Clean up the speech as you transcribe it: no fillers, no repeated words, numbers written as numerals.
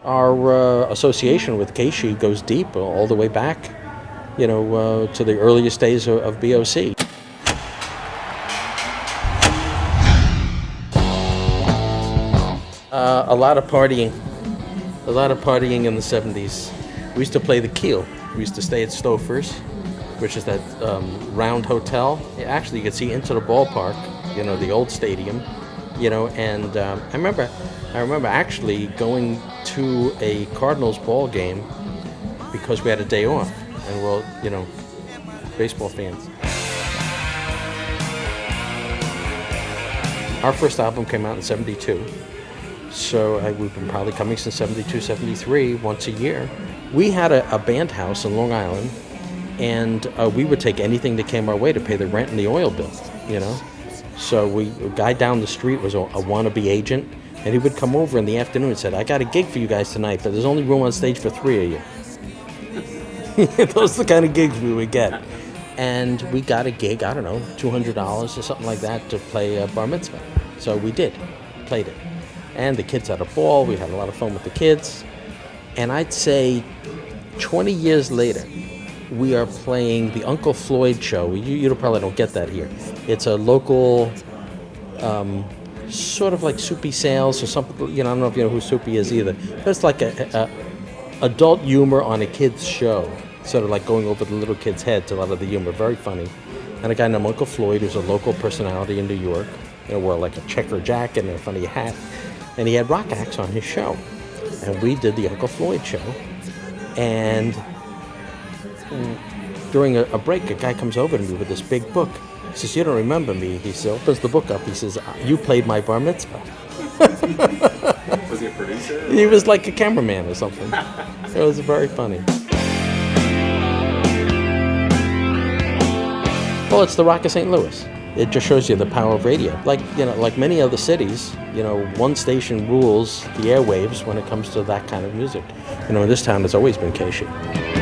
Our association with KSHE goes deep, all the way back, to the earliest days of BOC. A lot of partying in the 70s. We used to play the Keel. We used to stay at Stouffer's, which is that round hotel. Actually, you could see into the ballpark, the old stadium, and I remember actually going to a Cardinals ball game because we had a day off, and we're, baseball fans. Our first album came out in 72. So we've been probably coming since 72, 73, once a year. We had a band house in Long Island, and we would take anything that came our way to pay the rent and the oil bill, So a guy down the street was a wannabe agent, and he would come over in the afternoon and said, I got a gig for you guys tonight, but there's only room on stage for 3 of you. Those are the kind of gigs we would get. And we got a gig, I don't know, $200 or something like that to play a bar mitzvah. So we played it. And the kids had a ball. We had a lot of fun with the kids. And I'd say 20 years later, we are playing the Uncle Floyd show. You probably don't get that here. It's a local, sort of like Soupy Sales or something. I don't know if you know who Soupy is either. But it's like a adult humor on a kid's show. Sort of like going over the little kids' heads, a lot of the humor. Very funny. And a guy named Uncle Floyd, who's a local personality in New York, wore like a checker jacket and a funny hat. And he had rock acts on his show. And we did the Uncle Floyd show. And during a break, a guy comes over to me with this big book. He says, you don't remember me. He says, opens the book up. He says, you played my bar mitzvah. Was he a producer? He was like a cameraman or something. It was very funny. Well, it's the Rock of St. Louis. It just shows you the power of radio. Like many other cities, one station rules the airwaves when it comes to that kind of music. In this town, it's always been KSHE.